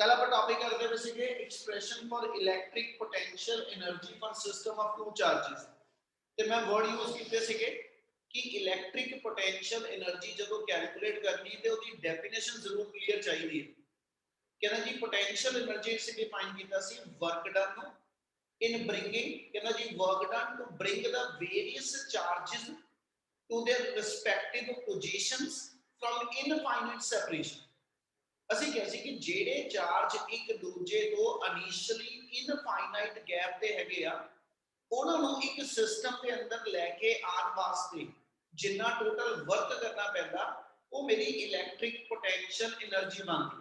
कल आप टॉपिक करते हुए सीखे expression for electric potential energy for system of two charges ਤੇ मैं वर्ड यूज ਕੀਤੇ ਸੀਗੇ कि इलेक्ट्रिक पोटेंशियल एनर्जी ਜਦੋਂ कैलकुलेट करनी ਤੇ ਉਹਦੀ ਡੈਫੀਨੇਸ਼ਨ ਜ਼ਰੂਰ ਕਲੀਅਰ ਚਾਹੀਦੀ ਹੈ। ਕਹਿੰਦਾ ਜੀ पोटेंशियल एनर्जी से डिफाइन ਕੀਤਾ ਸੀ वर्क डन ਨੂੰ in bringing ਕਹਿੰਦਾ ਜੀ work done to bring the various charges to their respective positions from infinite separation। ਅਸੀਂ ਕਿਹਾ ਸੀ ਕਿ ਜਿਹੜੇ ਚਾਰਜ ਇੱਕ ਦੂਜੇ ਤੋਂ ਇਨੀਸ਼ੀਅਲੀ ਇਨਫਾਈਨਾਈਟ ਗੈਪ ਤੇ ਹੈਗੇ ਆ ਉਹਨਾਂ ਨੂੰ ਇੱਕ ਸਿਸਟਮ ਦੇ ਅੰਦਰ ਲੈ ਕੇ ਆਉਣ ਵਾਸਤੇ ਜਿੰਨਾ ਟੋਟਲ ਵਰਕ ਕਰਨਾ ਪੈਂਦਾ ਉਹ ਮੇਰੀ ਇਲੈਕਟ੍ਰਿਕ ਪੋਟੈਂਸ਼ੀਅਲ એનર્ਜੀ ਬਣਦੀ।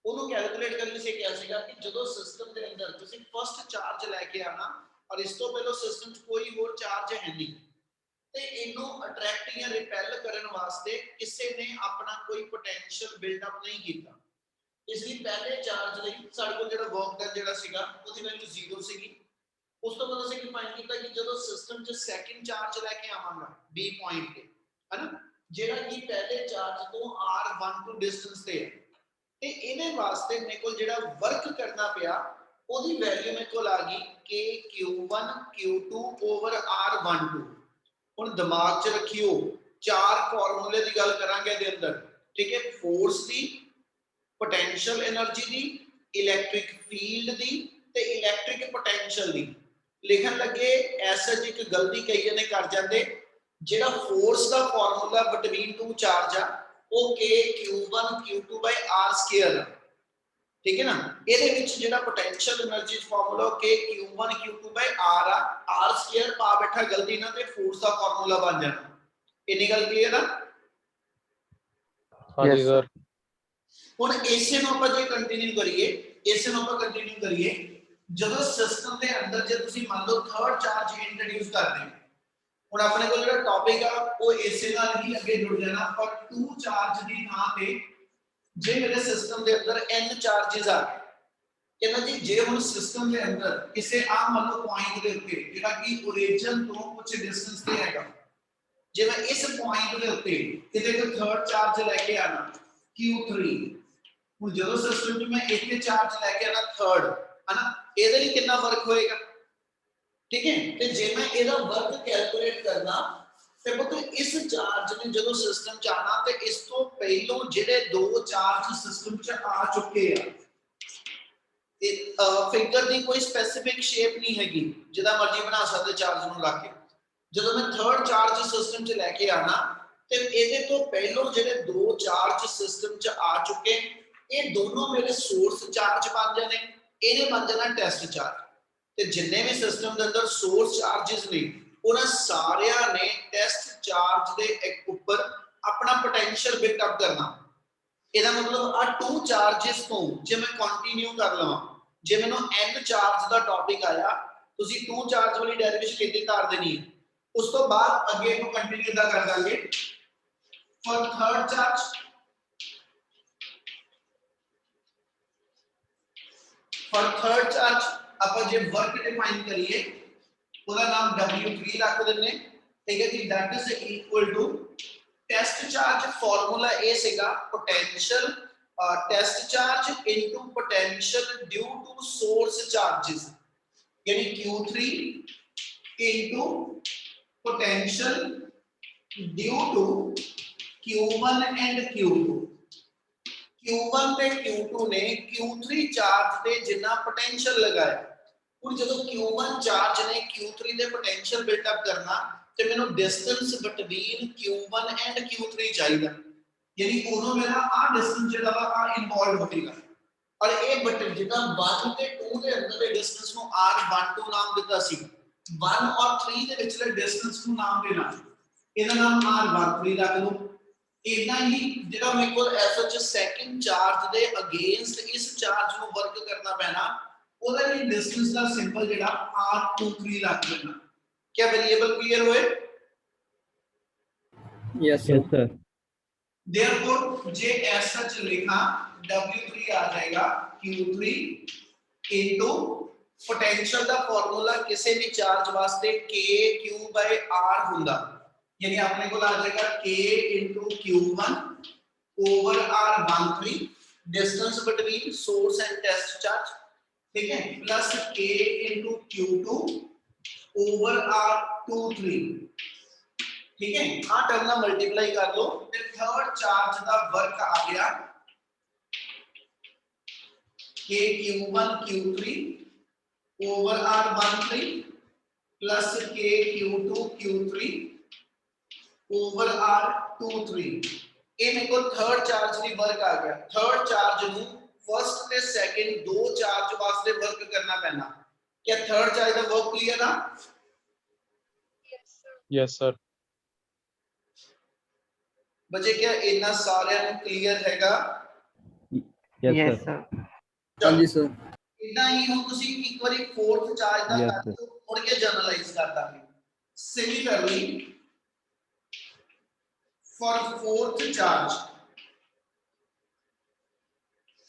ਉਹਨੂੰ ਕੈਲਕੂਲੇਟ ਕਰਨ ਲਈ ਕਿਹਾ ਸੀਗਾ ਕਿ ਜਦੋਂ ਸਿਸਟਮ ਦੇ ਅੰਦਰ ਤੁਸੀਂ ਫਸਟ ਚਾਰਜ ਲੈ ਕੇ ਆਣਾ ਔਰ ਇਸ ਤੋਂ ਪਹਿਲਾਂ ਸਿਸਟਮ 'ਚ ਕੋਈ ਹੋਰ ਚਾਰਜ ਹੈ ਨਹੀਂ ਤੇ ਇਹਨੂੰ ਅਟਰੈਕਟ ਜਾਂ ਰਿਪੈਲ ਕਰਨ ਵਾਸਤੇ ਕਿਸੇ ਨੇ ਆਪਣਾ ਕੋਈ ਪੋਟੈਂਸ਼ੀਅਲ ਬਿਲਡ ਅਪ ਨਹੀਂ ਕੀਤਾ। ਇਸ ਲਈ ਪਹਿਲੇ ਚਾਰਜ ਲਈ ਸਾਡੇ ਕੋਲ ਜਿਹੜਾ ਵਰਕ ਡਨ ਜਿਹੜਾ ਸੀਗਾ ਉਹਦੀ ਵੈਲਿਊ 0 ਸੀਗੀ। ਉਸ ਤੋਂ ਬਾਅਦ ਅਸੀਂ ਡਿਫਾਈਨ ਕੀਤਾ ਕਿ ਜਦੋਂ ਸਿਸਟਮ 'ਚ ਸੈਕਿੰਡ ਚਾਰਜ ਲੈ ਕੇ ਆਵਾਂਗਾ B ਪੁਆਇੰਟ ਤੇ ਹੈਨਾ ਜਿਹੜਾ ਕਿ ਪਹਿਲੇ ਚਾਰਜ ਤੋਂ R12 ਡਿਸਟੈਂਸ ਤੇ ਹੈ ਤੇ ਇਹਦੇ ਵਾਸਤੇ ਮੇਰੇ ਕੋਲ ਜਿਹੜਾ ਵਰਕ ਕਰਨਾ ਪਿਆ ਉਹਦੀ ਵੈਲਿਊ ਮੇਰੇ ਕੋਲ ਆ ਗਈ KQ1 Q2 ਓਵਰ R12। ਹੁਣ ਦਿਮਾਗ 'ਚ ਰੱਖਿਓ ਚਾਰ ਫਾਰਮੂਲੇ ਦੀ ਗੱਲ ਕਰਾਂਗੇ ਇਹਦੇ ਅੰਦਰ ਠੀਕ ਹੈ। ਫੋਰਸ ਦੀ, पोटेंशियल एनर्जी दी, इलैक्ट्रिक फील्ड दी ते इलैक्ट्रिक पोटेंशियल दी। लिखन लगे ऐसा जी एक गलती कई ने कर जाते जेड़ा फोर्स दा फार्मूला बिटवीन टू चार्ज आ वो KQ1 Q2 by R square ठीक है ना। ਇਹਦੇ ਵਿੱਚ ਜਿਹੜਾ potential energy formula KQ1 Q2 by R आ R स्क्वायर पा बैठा गलती ना ते फोर्स दा फार्मूला बन जाना। इन्नी गल क्लियर आ? हां जी सर। ਹੁਣ ਇਸੇ ਨੂੰ ਆਪਾਂ ਜੇ ਕੰਟੀਨਿਊ ਕਰੀਏ ਜਦੋਂ ਸਿਸਟਮ ਦੇ ਅੰਦਰ ਜੇ ਤੁਸੀਂ ਮੰਨ ਲਓ ਥਰਡ ਚਾਰਜ ਇੰਟਰੋਡਿਊਸ ਕਰਦੇ ਹੋ ਹੁਣ ਆਪਣੇ ਕੋਲ ਜਿਹੜਾ ਟੌਪਿਕ ਆ ਉਹ ਇਸੇ ਨਾਲ ਹੀ ਅੱਗੇ ਜੁੜ ਜਾਣਾ ਔਰ ਟੂ ਚਾਰਜ ਦੀ ਥਾਂ ਤੇ ਜੇ ਮੇਰੇ ਸਿਸਟਮ ਦੇ ਅੰਦਰ n ਚਾਰजेस ਆ ਗਏ ਕਹਿੰਦਾ ਜੀ ਜੇ ਹੁਣ ਸਿਸਟਮ ਦੇ ਅੰਦਰ ਕਿਸੇ ਆ ਮੰਨ ਲਓ ਪੁਆਇੰਟ ਦੇ ਉੱਤੇ ਜਿਹੜਾ ਕਿ origin ਤੋਂ ਕੁਝ ਡਿਸਟੈਂਸ ਤੇ ਹੈਗਾ ਜੇ ਮੈਂ ਇਸ ਪੁਆਇੰਟ ਦੇ ਉੱਤੇ ਕਿਤੇ ਕੋਈ ਥਰਡ ਚਾਰਜ ਲੈ ਕੇ ਆਣਾ Q3 ਹੁਣ ਜਦੋਂ ਸਿਸਟਮ 'ਚ ਮੈਂ ਇੱਕ ਚਾਰਜ ਲੈ ਕੇ ਆਣਾ ਥਰਡ ਹਨਾ ਇਹਦੇ ਲਈ ਕਿੰਨਾ ਵਰਕ ਹੋਏਗਾ ਠੀਕ ਹੈ। ਤੇ ਜੇ ਮੈਂ ਇਹਦਾ ਵਰਕ ਕੈਲਕੂਲੇਟ ਕਰਨਾ ਤੇ ਪੁੱਤ ਇਸ ਚਾਰਜ ਨੇ ਜਦੋਂ ਸਿਸਟਮ 'ਚ ਆਣਾ ਤੇ ਇਸ ਤੋਂ ਪਹਿਲਾਂ ਜਿਹੜੇ ਦੋ ਚਾਰਜ ਸਿਸਟਮ 'ਚ ਆ ਚੁੱਕੇ ਆ ਇਹ ਫਿਗਰ ਦੀ ਕੋਈ ਸਪੈਸੀਫਿਕ ਸ਼ੇਪ ਨਹੀਂ ਹੈਗੀ ਜਿਹਦਾ ਮਰਜ਼ੀ ਬਣਾ ਸਕਦੇ ਚਾਰਜ ਨੂੰ ਲਾ ਕੇ। ਜਦੋਂ ਮੈਂ ਥਰਡ ਚਾਰਜ ਸਿਸਟਮ 'ਚ ਲੈ ਕੇ ਆਣਾ ਤੇ ਇਹਦੇ ਤੋਂ ਪਹਿਲਾਂ ਜਿਹੜੇ ਦੋ ਚਾਰਜ ਸਿਸਟਮ 'ਚ ਆ ਚੁੱਕੇ ਇਹ ਦੋਨੋਂ ਮੇਰੇ ਸੋਰਸ ਚਾਰਜ ਬਣ ਜਾਣੇ ਇਹਨੇ ਬਣ ਜਾਣਾ ਟੈਸਟ ਚਾਰਜ ਤੇ ਜਿੰਨੇ ਵੀ ਸਿਸਟਮ ਦੇ ਅੰਦਰ ਸੋਰਸ ਚਾਰजेस ਨੇ ਉਹਨਾਂ ਸਾਰਿਆਂ ਨੇ ਟੈਸਟ ਚਾਰਜ ਦੇ ਉੱਪਰ ਆਪਣਾ ਪੋਟੈਂਸ਼ੀਅਲ ਬਿਲਡ ਅਪ ਕਰਨਾ। ਇਹਦਾ ਮਤਲਬ ਆ ਟੂ ਚਾਰजेस ਤੋਂ ਜੇ ਮੈਂ ਕੰਟੀਨਿਊ ਕਰ ਲਵਾਂ ਜੇ ਮੈਨੂੰ n ਚਾਰਜ ਦਾ ਟੌਪਿਕ ਆਇਆ ਤੁਸੀਂ ਟੂ ਚਾਰਜ ਵਾਲੀ ਡੈਰੀਵੇਸ਼ਨ ਕਿੱਥੇ ਤਾਰ ਦੇਣੀ ਹੈ ਉਸ ਤੋਂ ਬਾਅਦ ਅੱਗੇ ਨੂੰ ਕੰਟੀਨਿਊ ਦਾ ਕਰ ਦਾਂਗੇ for third charge for third charge ਆਪਾਂ ਜੇ ਵਰਕ ਡਿਫਾਈਨ ਕਰੀਏ ਉਹਦਾ ਨਾਮ W3 ਰੱਖ ਦਿੰਨੇ ਠੀਕ ਹੈ ਜੀ that is equal to test charge formula ਇਹ ਸੀਗਾ potential test charge into potential due to source charges यानी Q3 into potential due to Q1 and Q2। Q1 ਤੇ Q2 ਨੇ Q3 ਚਾਰਜ ਤੇ ਜਿੰਨਾ ਪੋਟੈਂਸ਼ੀਅਲ ਲਗਾਇਆ ਹੁਣ ਜਦੋਂ Q1 ਚਾਰਜ ਨੇ Q3 ਦੇ ਪੋਟੈਂਸ਼ੀਅਲ ਬਿਲਡ ਅਪ ਕਰਨਾ ਤੇ ਮੈਨੂੰ distance between Q1 and Q3 ਚਾਹੀਦਾ ਯਾਨੀ ਉਦੋਂ ਮੇਰਾ ਆ ਡਿਸਟੈਂਸ ਜਿਹੜਾ ਵਾ ਆ ਇਨਵੋਲਵ ਹੋਵੇਗਾ ਔਰ ਇਹ ਬਟ ਜਿੱਦਾਂ 1 ਤੇ 2 ਦੇ ਅੰਦਰ ਦੇ ਡਿਸਟੈਂਸ ਨੂੰ R12 ਨਾਮ ਦਿੱਤਾ ਸੀ 1 ਔਰ 3 ਦੇ ਵਿਚਲੇ ਡਿਸਟੈਂਸ ਨੂੰ ਨਾਮ ਦੇਣਾ ਇਹਦਾ ਨਾਮ R13 ਰੱਖ ਲਓ। इतना ही जेड़ा मेरे को एसएच सेकंड चार्ज दे अगेंस्ट इस चार्ज नु वर्क करना पैना ओदा लिए डिस्टेंस दा सिंबल जेड़ा R23 रख देना। क्या वेरिएबल क्लियर हुए? Yes sir. देयरफॉर जे एसएच लिखा W3 आ जाएगा Q3 इनटू पोटेंशियल दा फार्मूला किसी भी चार्ज वास्ते KQ/R हुंदा यानी अपने को आ जाएगा K into Q1 over R13 distance between source and test charge, ठीक है, plus K into Q2 over R23, ठीक है, आ टर्म ना मल्टीप्लाई कर लो ते थर्ड चार्ज दा वर्क आ गया K Q1 Q3 over R13 plus K Q2 Q3 over R23, ਇਹ ਮੇਰੇ ਕੋਲ ਥਰਡ ਚਾਰਜ ਦੀ ਵਰਕ ਆ ਗਿਆ। ਥਰਡ ਚਾਰਜ ਨੂੰ ਫਰਸਟ ਤੇ ਸੈਕਿੰਡ ਦੋ ਚਾਰਜ ਵਾਸਤੇ ਵਰਕ ਕਰਨਾ ਪੈਣਾ। क्या थर्ड चार्ज का वर्क क्लियर है? Yes sir. बच्चे क्या इतना सारे क्लियर हैगा? Yes sir. हाँ जी सर। इतना ही हम तुसी एक बारी फोर्थ चार्ज दा कर दो और ये जनरलाइज कर Dange. Similarly for fourth charge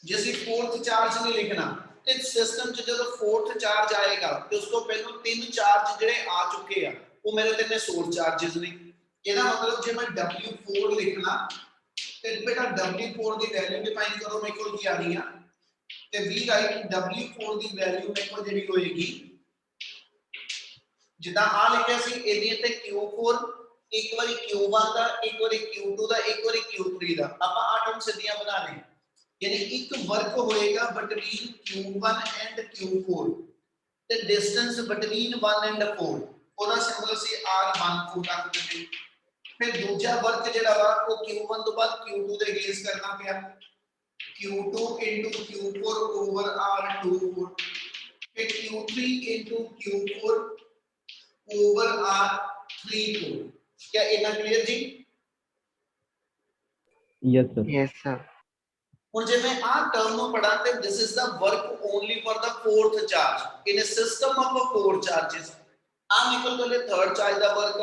जैसे फोर्थ चार्ज नहीं लिखना इस सिस्टम च जब फोर्थ चार्ज आएगा तो उसको पहले तीन चार्ज जेडे आ चुके हैं वो मेरे तीन सोर्स चार्जेस ने। ਇਹਦਾ मतलब ਜੇ मैं W4 लिखना ਤੇ बेटा W4 ਦੀ ਵੈਲਿਊ ਡਿਫਾਈਨ ਕਰੋ ਮੇਰੇ ਕੋਲ ਕੀ ਆ ਰਹੀ ਆ ਤੇ V ਰਾਈਟ W4 ਦੀ ਵੈਲਿਊ ਮੇਰੇ ਕੋਲ ਜਿਹੜੀ ਹੋਏਗੀ ਜਿੱਦਾਂ ਆ ਲਿਖਿਆ ਸੀ ਇਹਦੀ ਤੇ Q4 ਇੱਕ ਵਾਰੀ Q1 ਦਾ ਇੱਕ ਵਾਰੀ Q2 ਦਾ ਇੱਕ ਵਾਰੀ Q3 ਦਾ ਆਪਾਂ ਆ ਟਰਮ ਸਿੱਧੀਆਂ ਬਣਾ ਲਈ यानी एक वर्क होएगा बिटवीन Q1 एंड Q4 ते डिस्टेंस बिटवीन 1 एंड 4 ओदा सिंबल सी R14 रख देंगे। फिर दूसरा वर्क जेड़ा वा वो Q1 तो बाद Q2 दे अगेंस्ट करना पिया Q2 into Q4 over R24 फिर Q3 into Q4 over R34। क्या इतना क्लियर जी? Yes sir. Yes sir. और जब मैं आ टर्म को पढ़ा ते this is the work only for the fourth charge in a system of four charges. आ निकल गले थर्ड चार्ज दा वर्क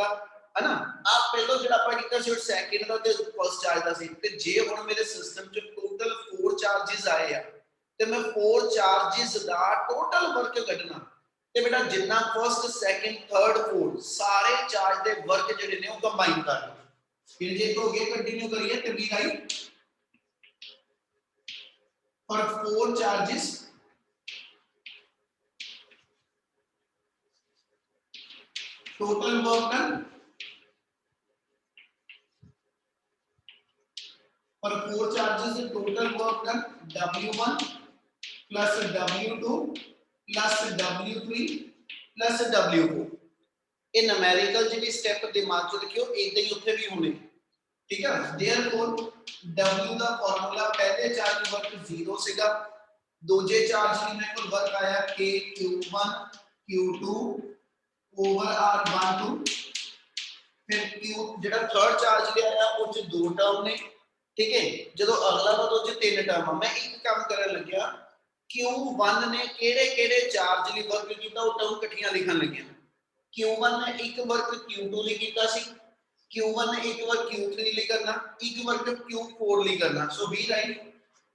है ना। आप पहलो जेड़ा ਆਪਾਂ ਕੀਤਾ ਸੀ ਸੈਕਿੰਡ ਦਾ ਤੇ ਫਰਸਟ ਚਾਰਜ ਦਾ ਸੀ ਤੇ ਜੇ ਹੁਣ ਮੇਰੇ ਸਿਸਟਮ ਚ ਟੋਟਲ 4 ਚਾਰजेस ਆਏ ਆ ਤੇ ਮੈਂ 4 ਚਾਰजेस ਦਾ ਟੋਟਲ ਵਰਕ ਕੱਢਣਾ ਤੇ ਬੇਟਾ ਜਿੰਨਾ ਫਰਸਟ ਸੈਕਿੰਡ ਥਰਡ ਫੋਰਥ ਸਾਰੇ ਚਾਰਜ ਦੇ ਵਰਕ ਜਿਹੜੇ ਨੇ ਉਹ ਕੰਬਾਈਨ ਕਰ ਲਓ। ਫਿਰ ਜੇ ਤੋਂ ਅੱਗੇ ਕੰਟੀਨਿਊ ਕਰੀਏ ਤੇ ਵੀ right for 4 charges total work done for 4 charges the total work done W1 plus W2 plus W3 plus W4। ये न्यूमेरिकल ਜਿਹੜੀ ਸਟੈਪ ਦਿਮਾਗ ਚ ਰੱਖਿਓ ਇਦਾਂ ਹੀ ਉੱਥੇ ਵੀ ਹੋਣੇ ठीक है। therefore W ਦਾ ਫਾਰਮੂਲਾ ਪਹਿਲੇ ਚਾਰਜ ਵਰਕ 0 ਸੀਗਾ ਦੂਜੇ ਚਾਰਜ ਲਈ ਮੇਰੇ ਕੋਲ ਵਰਕ ਆਇਆ K Q1 Q2 over R12 ਫਿਰ Q ਜਿਹੜਾ ਥਰਡ ਚਾਰਜ ਲਿਆ ਆਇਆ ਉਹ ਚ ਦੋ ਟਰਮ ਨੇ ਠੀਕ ਹੈ। ਜਦੋਂ ਅਗਲਾ ਵਾ ਉਹ ਚ ਤਿੰਨ ਟਰਮ ਆ ਮੈਂ ਇੱਕ ਕੰਮ ਕਰਨ ਲੱਗਿਆ Q1 ਨੇ ਕਿਹੜੇ ਕਿਹੜੇ ਚਾਰਜ ਲਈ ਵਰਕ ਕੀਤਾ ਉਹ ਟਰਮ ਇਕੱਠੀਆਂ ਲਿਖਣ ਲੱਗਿਆ। Q1 ਨੇ ਇੱਕ ਵਰਕ Q2 ਲਈ ਕੀਤਾ ਸੀ Q1 ने एक बार Q3 लिए करना एक बार Q4 लिए करना सो बी राइट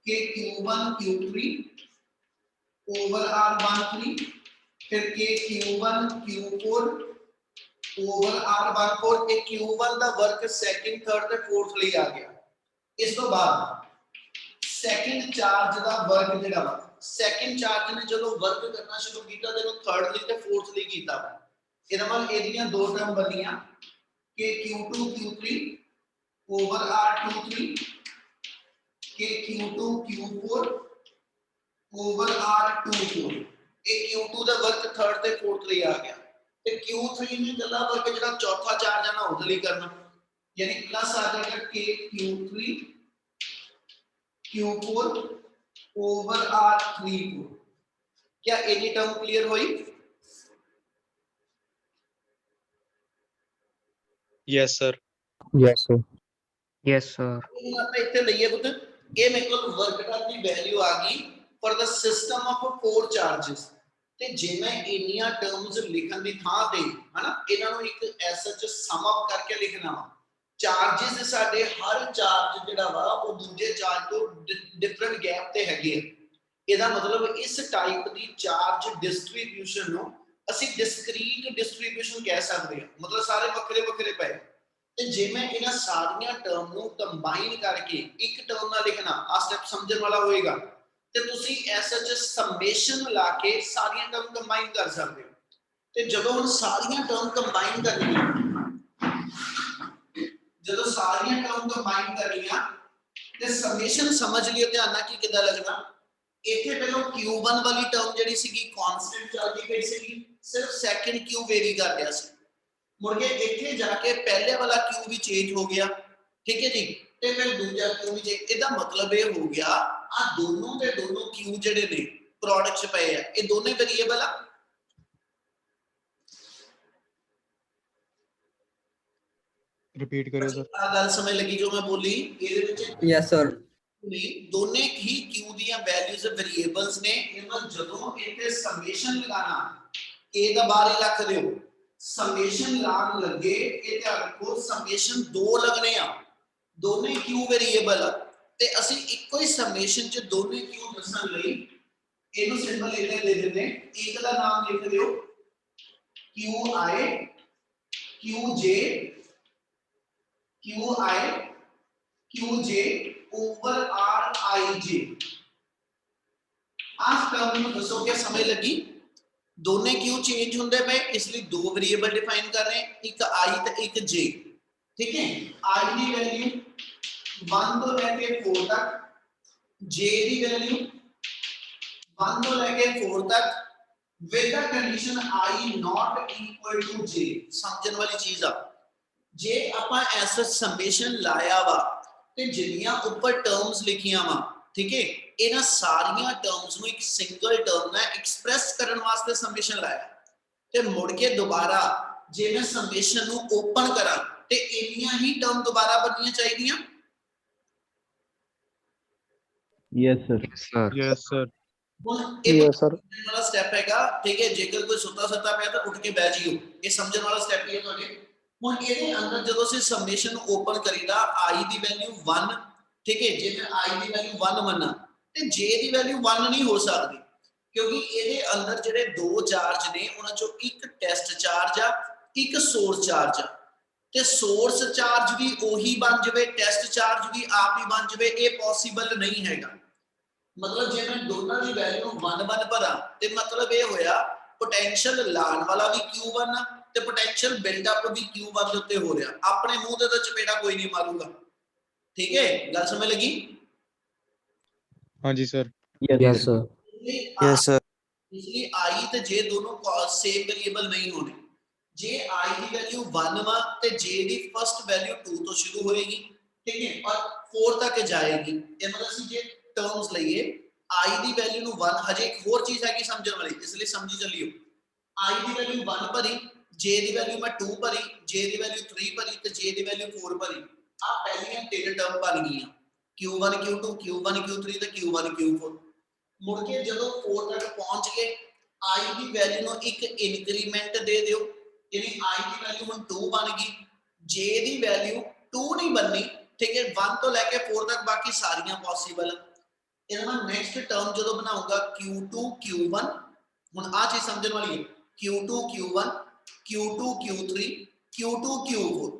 के Q1 Q3 ओवर R13 फिर के Q1 Q4 ओवर R14 एक Q1 ਦਾ ਵਰਕ ਸੈਕਿੰਡ ਥਰਡ ਤੇ ਫੋਰਥ ਲਈ ਆ ਗਿਆ। ਇਸ ਤੋਂ ਬਾਅਦ ਸੈਕਿੰਡ ਚਾਰਜ ਦਾ ਵਰਕ ਜਿਹੜਾ ਵਾ ਸੈਕਿੰਡ ਚਾਰਜ ਨੇ ਜਦੋਂ ਵਰਕ ਕਰਨਾ ਸ਼ੁਰੂ ਕੀਤਾ ਤੇ ਉਹ ਥਰਡ ਲਈ ਤੇ ਫੋਰਥ ਲਈ ਕੀਤਾ ਇਹਦਾ ਮਤਲਬ ਇਹਦੀਆਂ ਦੋ ਟਰਮ ਬਣੀਆਂ के Q2 Q3 over R23 के Q2 Q4 over R24 एक Q2 ਦਾ ਵਰਕ ਥਰਡ ਤੇ ਫੋਰਥ ਲਈ ਆ ਗਿਆ ਤੇ Q3 ਨੇ ਗੱਲਾਂ ਵਰਕ ਜਿਹੜਾ ਚੌਥਾ ਚਾਰਜ ਆ ਨਾ ਉਹਦੇ ਲਈ ਕਰਨਾ यानी प्लस आ जाएगा K Q3 Q4 over R34। क्या एनी टर्म क्लियर हुई? Yes sir. Yes sir. Yes sir. ਆਪਾਂ ਇੱਥੇ ਲਈਏ ਪੁੱਤ ਇਹ ਮੇਰੇ ਕੋਲ ਵਰਕ ਡਨ ਦੀ ਵੈਲਿਊ ਆ ਗਈ for the system of 4 charges ਤੇ ਜੇ ਮੈਂ ਇੰਨੀਆਂ ਟਰਮਸ ਲਿਖਣ ਦੀ ਥਾਂ ਤੇ ਹਨਾ ਇਹਨਾਂ ਨੂੰ ਇੱਕ ਐਸਐਚ ਸਮ ਅਪ ਕਰਕੇ ਲਿਖਣਾ ਵਾ ਚਾਰजेस ਸਾਡੇ ਹਰ ਚਾਰਜ ਜਿਹੜਾ ਵਾ ਉਹ ਦੂਜੇ ਚਾਰਜ ਤੋਂ ਡਿਫਰੈਂਟ ਗੈਪ ਤੇ ਹੈਗੇ ਆ। ਇਹਦਾ ਮਤਲਬ ਇਸ ਟਾਈਪ ਦੀ ਚਾਰਜ ਡਿਸਟ੍ਰੀਬਿਊਸ਼ਨ ਨੂੰ ਅਸੀਂ ਡਿਸਕ੍ਰੀਟ ਡਿਸਟ੍ਰੀਬਿਊਸ਼ਨ ਕਹਿ ਸਕਦੇ ਹਾਂ। ਮਤਲਬ ਸਾਰੇ ਵੱਖਰੇ ਵੱਖਰੇ ਪਏ ਤੇ ਜੇ ਮੈਂ ਇਹਨਾਂ ਸਾਰੀਆਂ ਟਰਮ ਨੂੰ ਕੰਬਾਈਨ ਕਰਕੇ ਇੱਕ ਟਰਮ ਨਾਲ ਲਿਖਣਾ, ਆ ਸਟੈਪ ਸਮਝਣ ਵਾਲਾ ਹੋਏਗਾ, ਤੇ ਤੁਸੀਂ ਐਸ ਐਚ ਸਮੇਸ਼ਨ ਲਾ ਕੇ ਸਾਰੀਆਂ ਟਰਮ ਕੰਬਾਈਨ ਕਰ ਸਕਦੇ ਹੋ। ਤੇ ਜਦੋਂ ਹੁਣ ਸਾਰੀਆਂ ਟਰਮ ਕੰਬਾਈਨ ਕਰਨੀਆਂ, ਜਦੋਂ ਸਾਰੀਆਂ ਟਰਮ ਕੰਬਾਈਨ ਕਰਨੀਆਂ ਤੇ ਸਮੇਸ਼ਨ ਸਮਝ ਲਿਓ ਧਿਆਨ ਨਾਲ ਕਿ ਕਿੱਦਾਂ ਲੱਗਣਾ। ਇੱਥੇ ਪਹਿਲਾਂ Q1 ਵਾਲੀ ਟਰਮ ਜਿਹੜੀ ਸੀਗੀ ਕਨਸਟੈਂਟ ਚੱਲਦੀ ਪਈ ਸੀਗੀ, ਸਿਰਫ ਸੈਕਿੰਡ Q ਵੇਰੀ ਕਰ ਰਿਹਾ ਸੀ। ਮੁੜ ਕੇ ਇੱਥੇ ਜਾ ਕੇ ਪਹਿਲੇ ਵਾਲਾ Q ਵੀ ਚੇਂਜ ਹੋ ਗਿਆ, ਠੀਕ ਹੈ ਜੀ, ਤੇ ਫਿਰ ਦੂਜਾ Q ਵੀ ਚੇਂਜ। ਇਹਦਾ ਮਤਲਬ ਇਹ ਹੋ ਗਿਆ ਆ ਦੋਨੋਂ ਦੇ ਦੋਨੋਂ Q ਜਿਹੜੇ ਨੇ ਪ੍ਰੋਡਕਟ ਚ ਪਏ ਆ, ਇਹ ਦੋਨੇ ਵੇਰੀਏਬਲ ਆ। रिपीट करियो सर। ਆ ਗੱਲ ਸਮਝ ਲੱਗੀ ਜੋ ਮੈਂ ਬੋਲੀ? ਇਹਦੇ ਵਿੱਚ यस सर ਦੋਨੇ ਹੀ Q ਦੀਆਂ ਵੈਲਿਊਜ਼ ਵੇਰੀਏਬਲਸ ਨੇ। ਇਹਨਾਂ ਜਦੋਂ ਇੱਥੇ ਸਮੇਸ਼ਨ ਲਗਾਣਾ, ਇਹ ਤਾਂ ਬਾਹਰ ਹੀ ਰੱਖ ਦਿਓ, ਸਮੇਸ਼ਨ ਲਾਣ ਲੱਗੇ ਇਹ ਧਿਆਨ ਰੱਖੋ ਸਮੇਸ਼ਨ ਦੋ ਲੱਗਣੇ ਆ, ਦੋਨੇ Q ਵੇਰੀਏਬਲ ਆ, ਤੇ ਅਸੀਂ ਇੱਕੋ ਹੀ ਸਮੇਸ਼ਨ ਚ ਦੋਨੇ Q ਦੱਸਣ ਲਈ ਇਹਨੂੰ ਸਿੰਬਲ ਇਹਨੇ ਦੇ ਦਿੰਦੇ। ਇੱਕ ਦਾ ਨਾਮ ਲਿਖ ਦਿਓ QI QJ QI QJ over RIJ। आज टर्म ਨੂੰ ਦੱਸੋ ਕਿ ਸਮਝ ਲੱਗੀ? ਦੋਨੇ Q ਚੇਂਜ ਹੁੰਦੇ ਪਏ, ਇਸ ਲਈ ਦੋ ਵੇਰੀਏਬਲ ਡਿਫਾਈਨ ਕਰ ਰਹੇ, ਇੱਕ I ਤੇ ਇੱਕ J, ਠੀਕ ਹੈ। I ਦੀ ਵੈਲਿਊ 1 ਤੋਂ ਲੈ ਕੇ 4 ਤੱਕ, J ਦੀ ਵੈਲਿਊ 1 ਤੋਂ ਲੈ ਕੇ 4 ਤੱਕ with the condition I not equal to J। ਸਮਝਣ ਵਾਲੀ ਚੀਜ਼ ਆ, ਜੇ ਆਪਾਂ ਐਸਾ ਸਮੇਸ਼ਨ ਲਾਇਆ ਵਾ ਤੇ ਜਿੰਨੀਆਂ ਉੱਪਰ ਟਰਮਸ ਲਿਖੀਆਂ ਵਾ, ਠੀਕ ਹੈ, ਇਹਨਾਂ ਸਾਰੀਆਂ ਟਰਮਸ ਨੂੰ ਇੱਕ ਸਿੰਗਲ ਟਰਮ ਨਾਲ ਐਕਸਪ੍ਰੈਸ ਕਰਨ ਵਾਸਤੇ ਸਮੇਸ਼ਨ ਲਾਇਆ, ਤੇ ਮੁੜ ਕੇ ਦੁਬਾਰਾ ਜੇ ਮੈਂ ਸਮੇਸ਼ਨ ਨੂੰ ਓਪਨ ਕਰਾਂ ਤੇ ਇੰਨੀਆਂ ਹੀ ਟਰਮ ਦੁਬਾਰਾ ਬਣਨੀਆਂ ਚਾਹੀਦੀਆਂ। Yes sir yes sir. ਹੁਣ ਇਹ ਸਮਝਣ ਵਾਲਾ ਸਟੈਪ ਹੈਗਾ, ਠੀਕ ਹੈ। ਜੇਕਰ ਕੋਈ ਸੁੱਤਾ ਪਿਆ ਤਾਂ ਉੱਠ ਕੇ ਬਹਿ ਜਿਓ, ਇਹ ਸਮਝਣ ਵਾਲਾ ਸਟੈਪ ਹੀ ਹੈ ਤੁਹਾਡੇ। ਹੁਣ ਇਹਦੇ ਅੰਦਰ ਜਦੋਂ ਅਸੀਂ ਸਮੇਸ਼ਨ ਨੂੰ ਓਪਨ ਕਰੀਦਾ, I ਦੀ ਵੈਲਿਊ 1, ਠੀਕ ਹੈ, ਜੇ ਮੈਂ I ਦੀ ਵੈਲਿਊ 1 ਮੰਨਾਂ ਤੇ J ਦੀ ਵੈਲਿਊ 1 ਨਹੀਂ ਹੋ ਸਕਦੀ, ਕਿਉਂਕਿ ਇਹਦੇ ਅੰਦਰ ਜਿਹੜੇ ਦੋ ਚਾਰਜ ਨੇ ਉਹਨਾਂ ਚੋਂ ਇੱਕ ਟੈਸਟ ਚਾਰਜ ਆ, ਇੱਕ ਸੋਰਸ ਚਾਰਜ ਆ, ਤੇ ਸੋਰਸ ਚਾਰਜ ਵੀ ਉਹੀ ਬਣ ਜਾਵੇ, ਟੈਸਟ ਚਾਰਜ ਵੀ ਆਪ ਹੀ ਬਣ ਜਾਵੇ, ਇਹ ਪੋਸੀਬਲ ਨਹੀਂ ਹੈਗਾ। ਮਤਲਬ ਜੇ ਮੈਂ ਦੋਨਾਂ ਦੀ ਵੈਲਿਊ ਨੂੰ 1 ਭਰਾਂ ਤੇ ਮਤਲਬ ਇਹ ਹੋਇਆ ਪੋਟੈਂਸ਼ੀਅਲ ਲਾਣ ਵਾਲਾ ਵੀ Q1 ਆ ਤੇ ਪੋਟੈਂਸ਼ੀਅਲ ਬਿਲਡ ਅਪ ਵੀ Q1 ਦੇ ਉੱਤੇ ਹੋ ਰਿਹਾ। ਆਪਣੇ ਮੂੰਹ ਤੇ ਤਾਂ ਚਪੇੜਾ ਕੋਈ ਨਹੀਂ ਮਾਰੂਗਾ, ਠੀਕ ਹੈ, ਗੱਲ ਸਮਝ ਲੱਗੀ? हाँ जी sir. Yes sir yes sir. इसलिए I ਤੇ J ਦੋਨੋਂ ਸੇਮ ਵੇਰੀਏਬਲ ਨਹੀਂ ਹੋਣੇ। ਜੇ I ਦੀ ਵੈਲਿਊ 1 ਵਾ ਤੇ J ਦੀ ਫਰਸਟ ਵੈਲਿਊ 2 ਤੋਂ ਸ਼ੁਰੂ ਹੋਏਗੀ, ਠੀਕ ਹੈ, ਔਰ 4 ਤੱਕ ਜਾਏਗੀ। ਇਹ ਮਤਲਬ ਅਸੀਂ ਜੇ ਟਰਮਸ ਲਈਏ I ਦੀ ਵੈਲਿਊ ਨੂੰ 1, ਹਜੇ ਇੱਕ ਹੋਰ ਚੀਜ਼ ਹੈਗੀ ਸਮਝਣ ਵਾਲੀ, ਇਸ ਲਈ ਸਮਝੀ ਚੱਲਿਓ। I ਦੀ ਵੈਲਿਊ 1 ਭਰੀ, J ਦੀ ਵੈਲਿਊ ਮੈਂ 2 ਭਰੀ, J ਦੀ ਵੈਲਿਊ 3 ਭਰੀ ਤੇ J ਦੀ ਵੈਲਿਊ 4 ਭਰੀ। ਆ ਪਹਿਲੀਆਂ ਤਿੰਨ ਟਰਮ ਬਣ ਗਈਆਂ, Q1 Q2 Q1 Q3 ਤੇ Q1 Q4। ਮੁੜ ਕੇ ਜਦੋਂ 4 ਤੱਕ ਪਹੁੰਚ ਗਏ, I ਦੀ ਵੈਲਿਊ ਨੂੰ ਇੱਕ ਇਨਕਰੀਮੈਂਟ ਦੇ ਦਿਓ, ਯਾਨੀ I ਦੀ ਵੈਲਿਊ ਹੁਣ 2 ਬਣ ਗਈ, J ਦੀ ਵੈਲਿਊ 2 ਨਹੀਂ ਬਣਨੀ, ਠੀਕ ਹੈ, 1 ਤੋਂ ਲੈ ਕੇ 4 ਤੱਕ ਬਾਕੀ ਸਾਰੀਆਂ ਪੋਸੀਬਲ। ਇਹਦਾ ਮੈਂ ਨੈਕਸਟ ਟਰਮ ਜਦੋਂ ਬਣਾਉਂਗਾ Q2 Q1, ਹੁਣ ਆ ਚੀਜ਼ ਸਮਝਣ ਵਾਲੀ ਹੈ, Q2 Q1 Q2 Q3 Q2 Q4।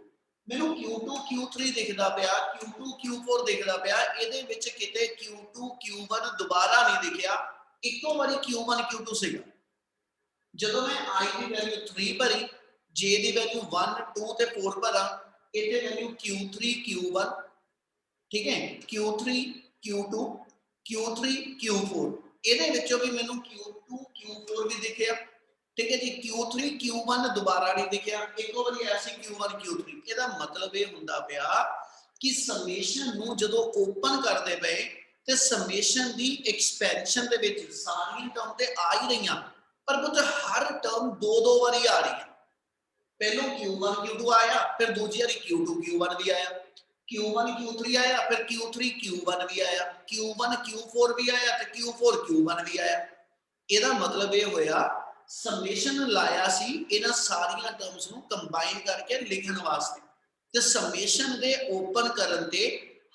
ਮੈਨੂੰ Q2 Q3 ਦਿਖਦਾ ਪਿਆ, Q2 Q4 ਦਿਖਦਾ ਪਿਆ, ਇਹਦੇ ਵਿੱਚ ਕਿਤੇ Q2 Q1 ਦੁਬਾਰਾ ਨਹੀਂ ਦਿਖਿਆ, ਇੱਕੋ ਵਾਰੀ Q1 Q2 ਸੀਗਾ। ਜਦੋਂ ਮੈਂ I ਦੀ ਵੈਲਿਊ 3 ਭਰੀ, J ਦੀ ਵੈਲਿਊ 1 2 ਤੇ 4 ਭਰਾਂ, ਇੱਥੇ ਵੈਲਿਊ Q3 Q1, ਠੀਕ ਹੈ, Q3 Q2 Q3 Q4, ਇਹਦੇ ਵਿੱਚੋਂ ਵੀ ਮੈਨੂੰ Q2 Q4 ਵੀ ਦਿਖਿਆ, ਠੀਕ ਹੈ ਜੀ। Q3 Q1 ਦੁਬਾਰਾ ਨਹੀਂ ਦਿਖਿਆ, ਇੱਕੋ ਵਾਰੀ ਐਸੀ Q1 Q3। ਇਹਦਾ ਮਤਲਬ ਇਹ ਹੁੰਦਾ ਪਿਆ ਕਿ ਸਮੇਸ਼ਨ ਨੂੰ ਜਦੋਂ ਓਪਨ ਕਰਦੇ ਪਏ ਤੇ ਸਮੇਸ਼ਨ ਦੀ ਐਕਸਪੈਂਸ਼ਨ ਦੇ ਵਿੱਚ ਸਾਰੀਆਂ ਟਰਮ ਤੇ ਆ ਹੀ ਰਹੀਆਂ, ਪਰ ਪੁੱਤ ਹਰ ਟਰਮ ਦੋ ਵਾਰੀ ਆ ਰਹੀ ਹੈ। ਪਹਿਲੋਂ Q1 Q2 ਆਇਆ, ਫਿਰ ਦੂਜੀ ਵਾਰੀ Q2 Q1 ਵੀ ਆਇਆ, Q1 Q3 ਆਇਆ, ਫਿਰ Q3 Q1 ਵੀ ਆਇਆ, Q1 Q4 ਵੀ ਆਇਆ ਤੇ Q4 Q1 ਵੀ ਆਇਆ। ਇਹਦਾ ਮਤਲਬ ਇਹ ਹੋਇਆ ਸਮੇਸ਼ਨ ਲਾਇਆ ਸੀ ਇਹਨਾਂ ਸਾਰੀਆਂ ਟਰਮਸ ਨੂੰ ਕੰਬਾਈਨ ਕਰਕੇ ਲਿਖਣ ਵਾਸਤੇ, ਤੇ ਸਮੇਸ਼ਨ ਦੇ ਓਪਨ ਕਰਨ ਤੇ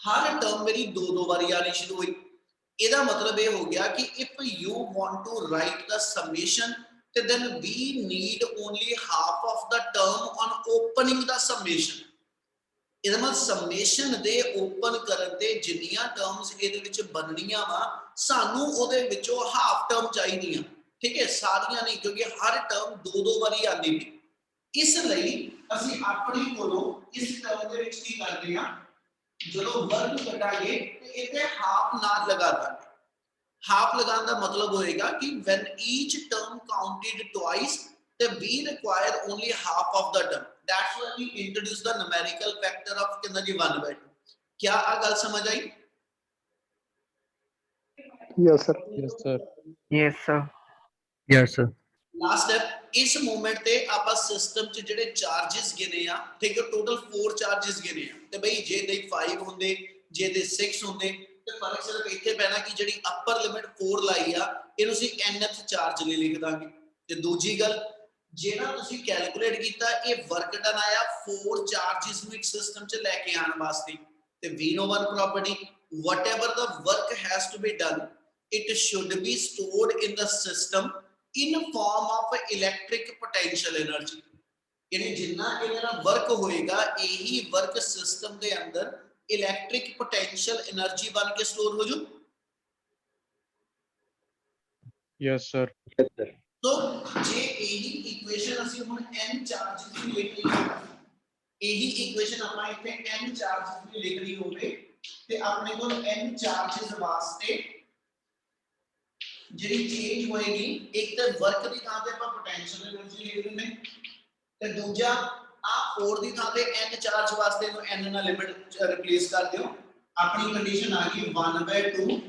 ਹਰ ਟਰਮ ਮੇਰੀ ਦੋ ਵਾਰੀ ਆਣੀ ਸ਼ੁਰੂ ਹੋਈ। ਇਹਦਾ ਮਤਲਬ ਇਹ ਹੋ ਗਿਆ ਕਿ if you want to write the summation, then we need only half of the term on opening the summation। ਇਹਦਾ ਮਤਲਬ ਸਮੇਸ਼ਨ ਦੇ ਓਪਨ ਕਰਨ ਤੇ ਜਿੰਨੀਆਂ ਟਰਮਸ ਇਹਦੇ ਵਿੱਚ ਬਣਨੀਆਂ ਵਾ ਸਾਨੂੰ ਉਹਦੇ ਵਿੱਚੋਂ ਹਾਫ ਟਰਮ ਚਾਹੀਦੀਆਂ, ਠੀਕ ਹੈ, ਸਾਰੀਆਂ ਨਹੀਂ, ਕਿਉਂਕਿ ਹਰ ਟਰਮ ਦੋ ਵਾਰੀ ਆਉਂਦੀ ਵੀ। ਇਸ ਲਈ ਅਸੀਂ ਆਪਣੀ ਕੋਲੋਂ ਇਸ ਟਰਮ ਦੇ ਵਿੱਚ ਕੀ ਕਰਦੇ ਹਾਂ, ਜਦੋਂ ਵਰਗ ਕੱਢਾਂਗੇ ਤੇ ਇੱਥੇ ਹਾਫ ਨਾਲ ਲਗਾ ਦਾਂਗੇ। ਹਾਫ ਲਗਾਉਣ ਦਾ ਮਤਲਬ ਹੋਏਗਾ ਕਿ when each term counted twice then we require only half of the term. That's why we introduce the numerical factor of कितना जी 1/2। क्या आ गल समझ आई? Yes, sir. Yes, sir. Yes, sir. Yes, sir. Last step, इस moment ते आपा system च जेडे charges गिने आ, ठीक है, टोटल 4 चार्जेस गिने आ ते भाई जे दे 5 होंदे जे दे 6 होंदे ते फर्क सिर्फ इत्थे पैना कि जेडी अपर लिमिट 4 लाई आ इहनू ਅਸੀਂ nth चार्ज ले लिख दांगे। ते दूजी गल जेड़ा ਤੁਸੀਂ कैलकुलेट कीता ये वर्क डन आया 4 चार्जेस ਨੂੰ ਇੱਕ सिस्टम च लेके आने वास्ते ते V01 property whatever the work has to be done it should be stored in the system in form of electric potential energy। यानी जिन्ना इहदा वर्क होएगा यही वर्क सिस्टम दे अंदर इलेक्ट्रिक पोटेंशियल एनर्जी बन के स्टोर हो जाऊ। Yes, sir. Yes, sir. तो जे यही इक्वेशन ਅਸੀਂ ਹੁਣ n ਚਾਰजेस ਨੂੰ ਲਿਖ ਲਈ, यही इक्वेशन ਆਪਾਂ ਇੱਥੇ n ਚਾਰजेस ਨੂੰ ਲਿਖ ਲਈ ਹੋਵੇ ਤੇ ਆਪਣੇ ਕੋਲ n ਚਾਰजेस ਵਾਸਤੇ ਜਿਹੜੀ ਚੇਂਜ ਹੋਏਗੀ, ਇੱਕ ਤਾਂ ਵਰਕ ਦੀ ਥਾਂ ਤੇ ਆਪਾਂ ਪੋਟੈਂਸ਼ੀਅਲ એનર્ਜੀ ਲਿਖ ਦਿੰਦੇ ਤੇ ਦੂਜਾ ਆ 4 ਦੀ ਥਾਂ ਤੇ n ਚਾਰਜ ਵਾਸਤੇ ਇਹਨੂੰ n ਨਾਲ ਲਿਮਿਟ ਰਿਪਲੇਸ ਕਰ ਦਿਓ। ਆਪਣੀ ਕੰਡੀਸ਼ਨ ਆ ਗਈ 1/2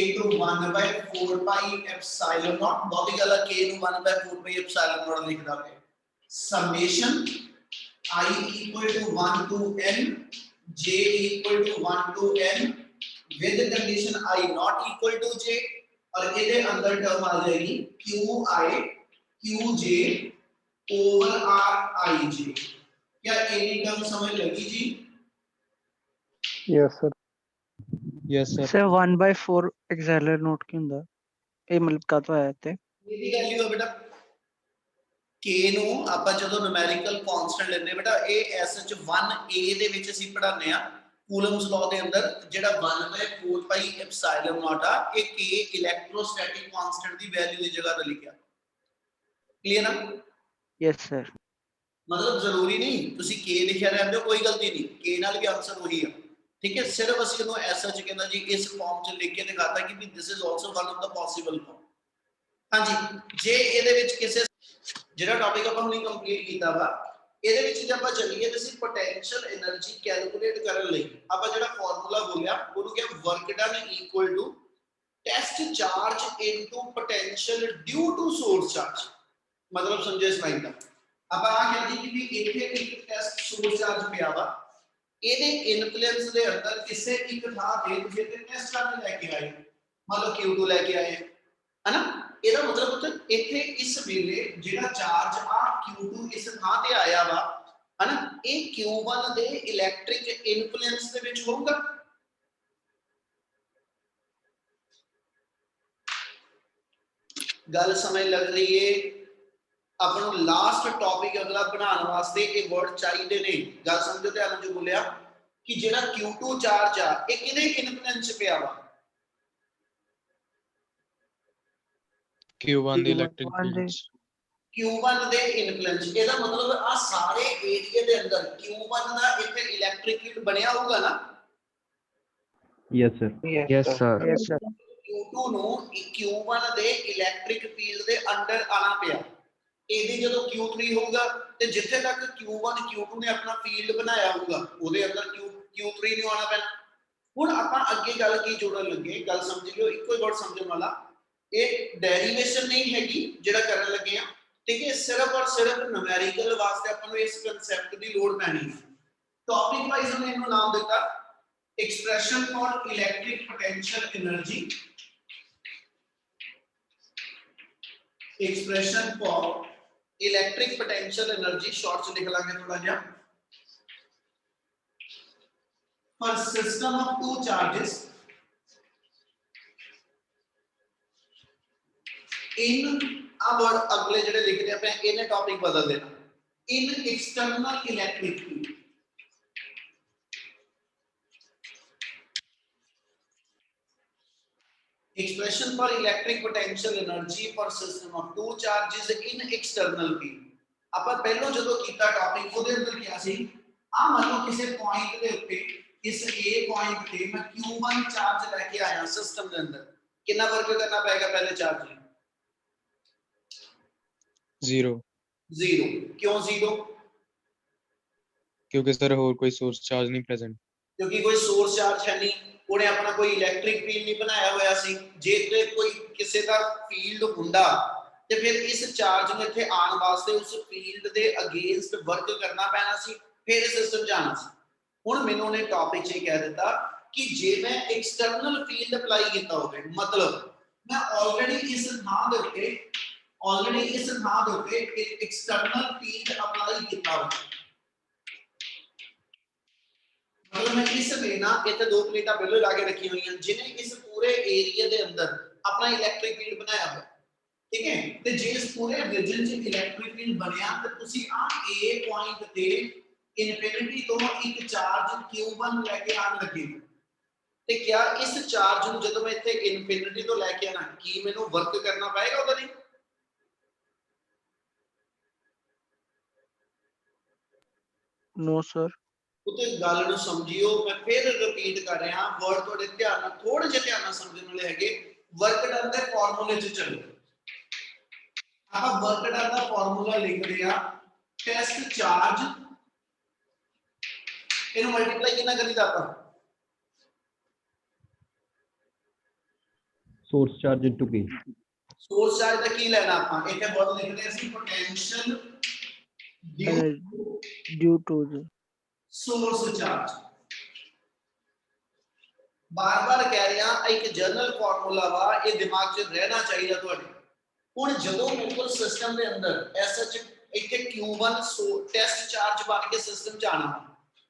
into 1/4 pi epsilon naught। बहुत ही गलत, k ਨੂੰ 1/4 pi epsilon naught लिखदा है। summation I equal to 1 to n j equal to 1 to n with the condition I not equal to j और ਇਹਦੇ ਅੰਦਰ ਟਰਮ ਆ ਜਾਏਗੀ qi qj over rij। क्या एनी टर्म समझ लगी जी? Yes, sir. Yes, sir. Sir 1/4 एक्सेलर नोट ਕੀ ਹੁੰਦਾ ਇਹ ਮਤਲਬ ਕਾਹਤੋਂ ਆਇਆ ਤੇ ਇਹਦੀ ਵੈਲਿਊ ਹੈ ਬੇਟਾ k ਨੂੰ ਆਪਾਂ ਜਦੋਂ ਨੂਮੈਰੀਕਲ ਕਨਸਟੈਂਟ ਲੈਂਦੇ ਬੇਟਾ ਇਹ ਐਸਐਚ 1a ਦੇ ਵਿੱਚ ਅਸੀਂ ਪੜਾਉਂਦੇ ਆ ਕੂਲਮਸ ਲਾਅ ਦੇ ਅੰਦਰ ਜਿਹੜਾ 1/4 ਪਾਈ ਐਪਸਾਈਲਨ ਨੋਟ ਆ ਇਹ k ਇਲੈਕਟ੍ਰੋਸਟੈਟਿਕ ਕਨਸਟੈਂਟ ਦੀ ਵੈਲਿਊ ਦੀ ਜਗ੍ਹਾ ਤੇ ਲਿਖਿਆ। ਕਲੀਅਰ ਨਾ? यस सर मतलब जरूरी नहीं ਤੁਸੀਂ k ਲਿਖਿਆ ਰਹਿੰਦੇ ਹੋ, ਕੋਈ ਗਲਤੀ ਨਹੀਂ, k ਨਾਲ ਵੀ ਆਨਸਰ ਉਹੀ ਆ, ਠੀਕ ਹੈ। ਸਿਰਫ ਅਸੀਂ ਇਹਨੂੰ ਐਸਾ ਚ ਕਹਿੰਦਾ ਜੀ ਇਸ ਫਾਰਮ ਚ ਲਿਖ ਕੇ ਦਿਖਾਤਾ ਕਿ ਵੀ this is also one of the possible form. ਹਾਂਜੀ, ਜੇ ਇਹਦੇ ਵਿੱਚ ਕਿਸੇ ਜਿਹੜਾ ਟੌਪਿਕ ਆਪਾਂ ਹੁਣੇ ਕੰਪਲੀਟ ਕੀਤਾ ਵਾ ਇਹਦੇ ਵਿੱਚ ਜੇ ਆਪਾਂ ਚੱਲੀਏ ਤੇ ਅਸੀਂ ਪੋਟੈਂਸ਼ੀਅਲ એનર્ਜੀ ਕੈਲਕੂਲੇਟ ਕਰਨ ਲਈ ਆਪਾਂ ਜਿਹੜਾ ਫਾਰਮੂਲਾ ਬੋਲਿਆ ਉਹਨੂੰ ਕਿਹਾ work done equal to test charge into potential due to source charge. मतलब समझे इस लाइन का अब आ कहती कि भी ਇੱਥੇ ਇੱਕ ਟੈਸਟ ਸੋਰਸ ਚਾਰਜ ਪਿਆ ਵਾ ਇਹਦੇ ਇਨਫਲੂਐਂਸ ਦੇ ਅੰਦਰ ਕਿਸੇ ਇੱਕ ਥਾਂ ਤੇ ਤੁਸੀਂ ਤੇ ਟੈਸਟ ਚਾਰਜ ਲੈ ਕੇ ਆਏ, ਮਤਲਬ Q2 ਲੈ ਕੇ ਆਏ ਹੈ ਨਾ। ਇਹਦਾ ਮਤਲਬ ਉੱਥੇ ਇੱਥੇ ਇਸ ਵੇਲੇ ਜਿਹੜਾ ਚਾਰਜ ਆ Q2 ਇਸ ਥਾਂ ਤੇ ਆਇਆ ਵਾ ਹੈ ਨਾ, ਇਹ Q1 ਦੇ ਇਲੈਕਟ੍ਰਿਕ ਇਨਫਲੂਐਂਸ ਦੇ ਵਿੱਚ ਹੋਊਗਾ। ਗੱਲ ਸਮਝ ਲੱਗ ਰਹੀ ਹੈ? अपन लास्ट टॉपिक अगला बनाने वास्ते ये वर्ड चाहिए ने, गल समझो ध्यान जो बोलिया कि जेड़ा Q2 चार्ज आ ये किने इन्फ्लुएंस पे आवा Q1 the electric fields. Q1 they influence ਇਹਦਾ मतलब आ सारे एरिया दे अंदर Q1 ਦਾ ਇੱਥੇ इलेक्ट्रिक फील्ड ਬਣਿਆ ਹੋਊਗਾ ਨਾ। Yes, sir. Yes, sir. Yes sir Q2 ਨੂੰ Q1 ਦੇ ਇਲੈਕਟ੍ਰਿਕ ਫੀਲਡ ਦੇ ਅੰਡਰ ਆਣਾ ਪਿਆ। ਇਹਦੀ ਜਦੋਂ Q3 ਹੋਊਗਾ ਤੇ ਜਿੱਥੇ ਤੱਕ Q1 Q2 ਨੇ ਆਪਣਾ ਫੀਲਡ ਬਣਾਇਆ ਹੋਊਗਾ ਉਹਦੇ ਅੰਦਰ Q3 ਨੂੰ ਆਣਾ ਪੈਣਾ। ਹੁਣ ਆਪਾਂ ਅੱਗੇ ਗੱਲ ਕੀ ਜੋੜਨ ਲੱਗੇ, ਗੱਲ ਸਮਝ ਲਿਓ, ਇੱਕੋ ਹੀ ਵਰਡ ਸਮਝਣ ਵਾਲਾ, ਇਹ ਡੈਰੀਵੇਸ਼ਨ ਨਹੀਂ ਹੈਗੀ ਜਿਹੜਾ ਕਰਨ ਲੱਗੇ ਆ, ਠੀਕ ਹੈ। ਸਿਰਫ ਔਰ ਸਿਰਫ ਨੂਮੈਰੀਕਲ ਵਾਸਤੇ ਆਪਾਂ ਨੂੰ ਇਸ ਕਨਸੈਪਟ ਦੀ ਲੋੜ ਪੈਣੀ ਹੈ। ਟੌਪਿਕ ਵਾਈਜ਼ ਉਹਨੇ ਇਹਨੂੰ ਨਾਮ ਦਿੱਤਾ expression for electric potential energy, expression for electric potential energy short से लिख लांगे थोड़ा जा। For system of two charges इन अब वर्ड अगले जेडे लिख रहे हैं इन्हें टॉपिक बदल देना इन external electric field. expression for electric potential energy for system of two charges in external field ਆਪਾਂ ਪਹਿਲਾਂ ਜਦੋਂ ਕੀਤਾ ਟੌਪਿਕ ਉਹਦੇ ਅੰਦਰ ਕਿਹਾ ਸੀ ਆ ਮੰਨ ਲਓ ਕਿਸੇ ਪੁਆਇੰਟ ਦੇ ਉੱਤੇ ਇਸ A ਪੁਆਇੰਟ ਤੇ ਮੈਂ Q1 ਚਾਰਜ ਲੈ ਕੇ ਆਇਆ ਸਿਸਟਮ ਦੇ ਅੰਦਰ ਕਿੰਨਾ ਵਰਕ ਕਰਨਾ ਪਏਗਾ ਪਹਿਲੇ ਚਾਰਜ ਲਈ 0 0 क्यों 0 क्योंकि सर और कोई सोर्स चार्ज नहीं प्रेजेंट क्योंकि कोई सोर्स चार्ज है नहीं ਉਹਨੇ ਆਪਣਾ ਕੋਈ ਇਲੈਕਟ੍ਰਿਕ ਫੀਲਡ ਨਹੀਂ ਬਣਾਇਆ ਹੋਇਆ ਸੀ ਜੇ ਤੇ ਕੋਈ ਕਿਸੇ ਦਾ ਫੀਲਡ ਹੁੰਦਾ ਤੇ ਫਿਰ ਇਸ ਚਾਰਜ ਨੂੰ ਇੱਥੇ ਆਉਣ ਵਾਸਤੇ ਉਸ ਫੀਲਡ ਦੇ ਅਗੇਂਸਟ ਵਰਕ ਕਰਨਾ ਪੈਣਾ ਸੀ ਫਿਰ ਸਿਸਟਮ ਜਾਣਾ ਸੀ ਹੁਣ ਮੈਨੂੰ ਉਹਨੇ ਟੌਪਿਕ 'ਚ ਕਹਿ ਦਿੱਤਾ ਕਿ ਜੇ ਮੈਂ ਐਕਸਟਰਨਲ ਫੀਲਡ ਅਪਲਾਈ ਕੀਤਾ ਹੋਵੇ ਮਤਲਬ ਮੈਂ ਆਲਰੇਡੀ ਇਸ ਥਾਂ ਦੇ ਉੱਤੇ ਐਕਸਟਰਨਲ ਫੀਲਡ ਅਪਲਾਈ ਕੀਤਾ ਹੋਵੇ मतलब मैं इस लेना इतने दो प्लेटा पहले लाके रखी हुई हैं जिन्हें इस पूरे एरिया के अंदर अपना इलेक्ट्रिक फील्ड बनाया हुआ ठीक है ते जे इस पूरे रीजन च इलेक्ट्रिक फील्ड बनया ते तुसी आ ए पॉइंट ते इनफिनिटी तो एक चार्ज q1 लेके आन लगे ते क्या इस चार्ज नु जब मैं इथे इनफिनिटी तो लेके आना की मेनू वर्क करना पड़ेगा उधर ही नो सर उते गल नु समझियो मैं फिर रिपीट कर रहा वर्ड थोड़े ध्यान नाल थोड़े जे ध्यान नाल समझण वाले हैगे वर्क डन दे फार्मूले च चलो आप वर्क डन दा फार्मूला लिख दिया टेस्ट चार्ज इनु मल्टीप्लाई कितना करी जाता source charge into P source charge दा की लेना आपा इथे वर्ड लिखदे असि potential due to source charge बार-बार कह रहा एक जर्नल फार्मूला वा ये दिमाग च रहना चाहिए ਤੁਹਾਡੇ ਹੁਣ ਜਦੋਂ ਮੇਰੇ ਕੋਲ ਸਿਸਟਮ ਦੇ ਅੰਦਰ ਐਸਐਚ ਇੱਥੇ Q1 ਟੈਸਟ ਚਾਰਜ ਬਣ ਕੇ ਸਿਸਟਮ ਚ ਆਣਾ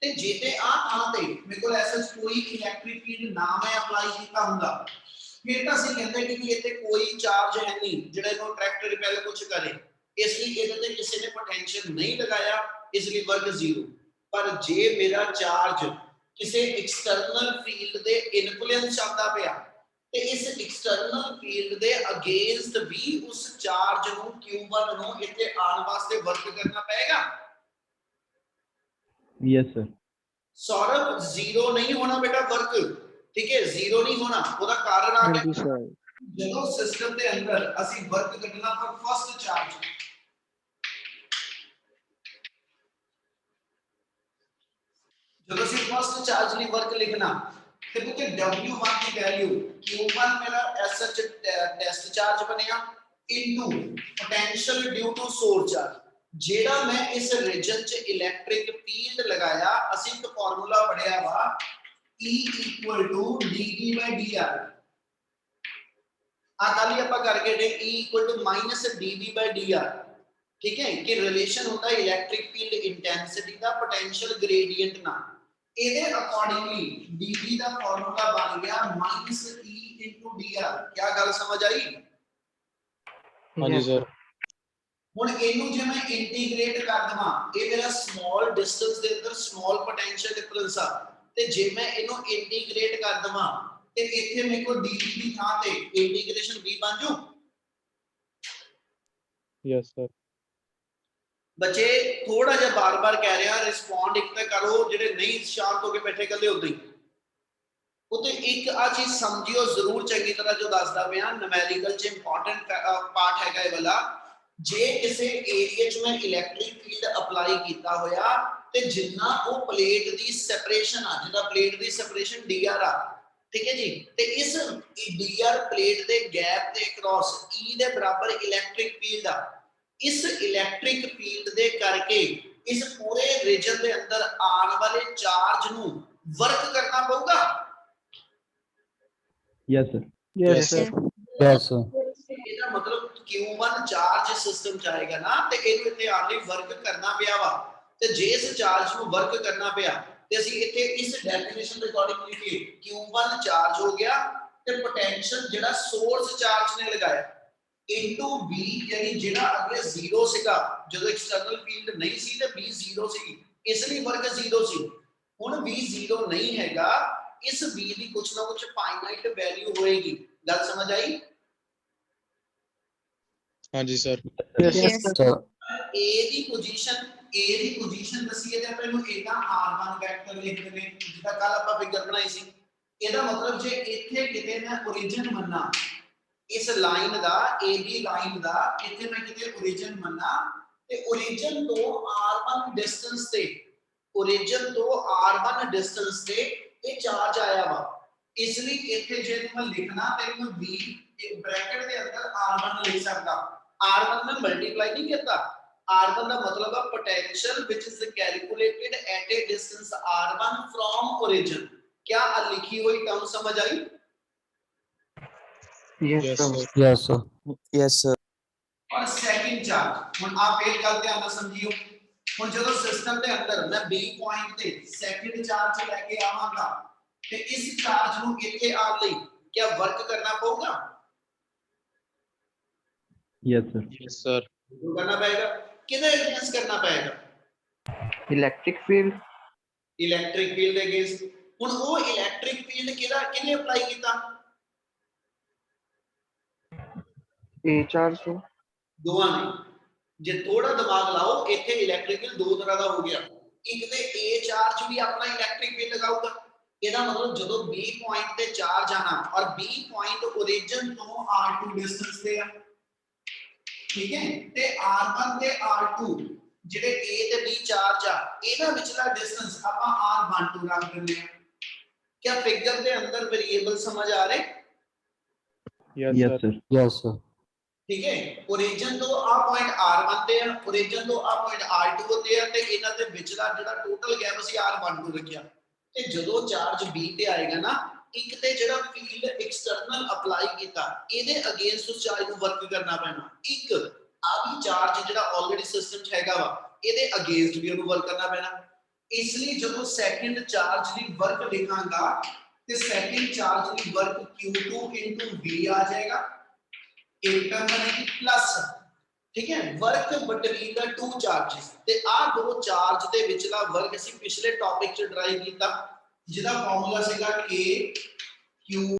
ਤੇ ਜੇ ਤੇ ਆ ਥਾਂ ਤੇ ਮੇਰੇ ਕੋਲ ਐਸਐਚ ਕੋਈ ਇਲੈਕਟ੍ਰਿਕ ਫੀਲਡ ਨਾ ਮੈਂ ਅਪਲਾਈ ਕੀਤਾ ਹੁੰਦਾ ਫਿਰ ਤਾਂ ਅਸੀਂ ਕਹਿੰਦੇ ਕਿ ਇੱਥੇ ਕੋਈ ਚਾਰਜ ਹੈ ਨਹੀਂ ਜਿਹੜਾ ਇਹਨੂੰ ਅਟਰੈਕਟ ਰਿਪੈਲ ਕੁਝ ਕਰੇ ਇਸ ਲਈ ਇਹਦੇ ਤੇ ਕਿਸੇ ਨੇ ਪੋਟੈਂਸ਼ੀਅਲ ਨਹੀਂ ਲਗਾਇਆ ਇਸ ਲਈ ਵਰਕ 0 पर जे मेरा चार्ज किसी एक्सटर्नल फील्ड दे इन्फ्लुएंस आता पिया ते इस एक्सटर्नल फील्ड दे अगेंस्ट भी उस चार्ज नु q1 नु इथे आने वास्ते वर्क करना पड़ेगा यस सर सौरभ 0 नहीं होना बेटा वर्क ठीक है 0 नहीं होना ओदा कारण आ गया जदों सिस्टम दे अंदर असि वर्क करना पर फर्स्ट चार्ज जब ਅਸੀਂ ਫਸਟ ਚਾਰਜ ਲਈ ਵਰਕ ਲਿਖਣਾ ਤੇ ਪੁੱਤੇ W1 ਦੀ ਵੈਲਿਊ Q1 ਮੇਰਾ ਐਸਐਚ ਟੈਸਟ ਚਾਰਜ ਬਣਿਆ into potential due to source charge ਜਿਹੜਾ ਮੈਂ ਇਸ ਰੀਜਨ ਚ ਇਲੈਕਟ੍ਰਿਕ ਫੀਲਡ ਲਗਾਇਆ ਅਸੀਂ ਇੱਕ ਫਾਰਮੂਲਾ ਪੜਿਆ ਵਾ E dV/dr ਆ ਕਾਲੀ ਆਪਾਂ ਕਰਕੇ ਦੇ E dV/dr ठीक है कि रिलेशन होता है इलेक्ट्रिक फील्ड इंटेंसिटी का पोटेंशियल ग्रेडियंट ना ਇਹਦੇ ਅਕੋਰਡਿੰਗਲੀ dv ਦਾ ਫਾਰਮੂਲਾ ਬਣ ਗਿਆ -e * dr ਕੀ ਗੱਲ ਸਮਝ ਆਈ ਹਾਂਜੀ ਸਰ ਹੁਣ ਇਹਨੂੰ ਜੇ ਮੈਂ ਇੰਟੀਗ੍ਰੇਟ ਕਰ ਦਵਾਂ ਇਹ ਮੇਰਾ ਸਮਾਲ ਡਿਸਟੈਂਸ ਦੇ ਅੰਦਰ ਸਮਾਲ ਪੋਟੈਂਸ਼ੀਅਲ ਡਿਫਰੈਂਸ ਆ ਤੇ ਜੇ ਮੈਂ ਇਹਨੂੰ ਇੰਟੀਗ੍ਰੇਟ ਕਰ ਦਵਾਂ ਤੇ ਇੱਥੇ ਮੇਰੇ ਕੋਲ dv ਦੀ ਥਾਂ ਤੇ ਇੰਟੀਗ੍ਰੇਸ਼ਨ v ਬਣ ਜੂ यस सर बच्चे थोड़ा जा बार-बार कह रहा रिस्पोंड एक तक करो जेडे नहीं शांत होके बैठे कदे उदे ही उते एक आ चीज समझियो जरूर चंगी तरह जो दसदा पिया न्यूमेरिकल च इंपॉर्टेंट पार्ट हैगा ये वाला जे किसी एरिया च मैं इलेक्ट्रिक फील्ड अप्लाई कीता होया ते जिन्ना वो प्लेट दी सेपरेशन आ जिदा प्लेट दी सेपरेशन dr आ ठीक है जी ते इस dr plate they gap they cross e दे बराबर इलेक्ट्रिक फील्ड आ इस इलेक्ट्रिक फील्ड दे करके इस पूरे रीजन दे अंदर आने वाले चार्ज नु वर्क करना पड़ेगा yes sir yes sir yes sir ਇਹਦਾ ਮਤਲਬ q1 ਚਾਰਜ ਸਿਸਟਮ ਚਾਹੇਗਾ ਨਾ ਤੇ ਇਹਨੂੰ ਇੱਥੇ ਆਣ ਲਈ ਵਰਕ ਕਰਨਾ ਪਿਆ ਵਾ ਤੇ ਜੇ ਇਸ ਚਾਰਜ ਨੂੰ ਵਰਕ ਕਰਨਾ ਪਿਆ ਤੇ ਅਸੀਂ ਇੱਥੇ ਇਸ ਡੈਫੀਨੇਸ਼ਨ ਦੇ ਅਕੋਰਡਿੰਗ ਲਿਖੀਏ q1 ਚਾਰਜ ਹੋ ਗਿਆ ਤੇ ਪੋਟੈਂਸ਼ੀਅਲ ਜਿਹੜਾ ਸੋਰਸ ਚਾਰਜ ਨੇ ਲਗਾਇਆ इनटू b यानी जेड़ा अगे 0 ਸੀਗਾ ਜਦੋਂ ਐਕਸਟਰਨਲ ਫੀਲਡ ਨਹੀਂ ਸੀ ਤੇ b 0 ਸੀ ਇਸ ਲਈ ਵਰਕ 0 ਸੀ ਹੁਣ b 0 ਨਹੀਂ ਹੈਗਾ ਇਸ b ਦੀ ਕੁਝ ਨਾ ਕੁਝ ਫਾਈਨਾਈਟ ਵੈਲਿਊ ਹੋਏਗੀ गल समझ आई? हाँ जी sir. Yes, sir. sir, A ਦੀ ਪੋਜੀਸ਼ਨ ਦਸੀਏ ਤੇ ਆਪਾਂ ਇਹਨੂੰ ਇਹਦਾ R1 ਵੈਕਟਰ ਲਿਖ ਦਿੰਦੇ ਜਿੱਦਾਂ ਕੱਲ ਆਪਾਂ ਫਿਗਰ ਬਣਾਈ ਸੀ। ਇਹਦਾ ਮਤਲਬ ਜੇ ਇੱਥੇ ਕਿਤੇ ਮੈਂ origin ਮੰਨਾ ਇਸ ਲਾਈਨ ਦਾ AB ਲਾਈਨ ਦਾ ਇੱਥੇ ਮੈਂ ਕਿਤੇ origin ਮੰਨਾ ਤੇ origin ਤੋਂ R1 ਡਿਸਟੈਂਸ ਤੇ origin ਤੋਂ R1 ਡਿਸਟੈਂਸ ਤੇ ਇਹ ਚਾਰਜ ਆਇਆ ਵਾ। ਇਸ ਲਈ ਇੱਥੇ ਜੇ ਮੈਂ ਲਿਖਣਾ ਤੇ ਮੈਂ B ਬ੍ਰੈਕਟ ਦੇ ਅੰਦਰ R1 ਲਿਖ ਸਕਦਾ। R1 में मल्टीप्लाई नहीं करता। R1 का मतलब है potential which is calculated at a distance R1 from origin। क्या लिखी हुई टर्म समझ आई? Yes, Yes sir. sir. yes sir, Yes sir. और सेकंड चार्ज हुन आप एक गल ध्यान नाल समझियो। हुन जदों सिस्टम दे अंदर मैं B पॉइंट ते सेकंड चार्ज लेके आवांगा ते इस चार्ज नु इथे आउण लई क्या वर्क करना पऊगा? yes sir, Yes sir. जो करना पड़ेगा किधर अगेंस्ट करना पड़ेगा? Electric field. Electric field against. हुन वो इलेक्ट्रिक फील्ड किने अप्लाई कीता? A charge हो. दोवां ने जे थोड़ा दिमाग लाओ इथे इलेक्ट्रिक फील्ड दो तरह का हो गया। एक ते A चार्ज भी अपना इलेक्ट्रिक फील्ड लगाऊगा। ਇਹਦਾ ਮਤਲਬ ਜਦੋਂ B ਪੁਆਇੰਟ ਤੇ ਚਾਰਜ ਆਣਾ ਔਰ B ਪੁਆਇੰਟ origin ਤੋਂ R2 ਡਿਸਟੈਂਸ ਤੇ ਆ ਠੀਕ ਹੈ ਤੇ R1 ਤੇ R2 ਜਿਹੜੇ A ਤੇ B ਚਾਰਜ ਆ ਇਹਨਾਂ ਵਿਚਲਾ ਡਿਸਟੈਂਸ ਆਪਾਂ R12 ਰੱਖ ਦਿੰਦੇ ਆ। क्या फिगर ਦੇ ਅੰਦਰ वेरिएबल समझ आ रहे? Yes yes sir. sir, yes sir, ठीक है origin ਤੋਂ ਆ ਪੁਆਇੰਟ R1 ਤੇ ਆ origin ਤੋਂ ਆ ਪੁਆਇੰਟ R2 ਤੇ ਆ ਤੇ ਇਹਨਾਂ ਦੇ ਵਿਚਲਾ ਜਿਹੜਾ ਟੋਟਲ ਗੈਪ ਸੀ R12 ਰੱਖਿਆ ਤੇ ਜਦੋਂ ਚਾਰਜ B ਤੇ ਆਏਗਾ ਨਾ ਇੱਕ ਤੇ ਜਿਹੜਾ ਫੀਲਡ ਐਕਸਟਰਨਲ ਅਪਲਾਈ ਕੀਤਾ ਇਹਦੇ ਅਗੇਂਸਟ ਉਸ ਚਾਰਜ ਨੂੰ ਵਰਕ ਕਰਨਾ ਪੈਣਾ। ਇੱਕ ਆ ਵੀ ਚਾਰਜ ਜਿਹੜਾ ਆਲਰੇਡੀ ਸਿਸਟਮ 'ਚ ਹੈਗਾ ਵਾ ਇਹਦੇ ਅਗੇਂਸਟ ਵੀ ਉਹਨੂੰ ਵਰਕ ਕਰਨਾ ਪੈਣਾ। ਇਸ ਲਈ ਜਦੋਂ ਸੈਕੰਡ ਚਾਰਜ ਦੀ ਵਰਕ ਲਿਖਾਂਗਾ ਤੇ ਸੈਕੰਡ ਚਾਰਜ ਦੀ ਵਰਕ Q2 V ਆ ਜਾਏਗਾ। एक टर्म बनेगी प्लस ठीक है work between the two charges ਤੇ ਆ ਦੋ ਚਾਰਜ ਦੇ ਵਿਚਲਾ ਵਰਕ ਅਸੀਂ ਪਿਛਲੇ ਟੌਪਿਕ ਚ ਡਰਾਈਵ ਕੀਤਾ ਜਿਹਦਾ ਫਾਰਮੂਲਾ ਸੀਗਾ K Q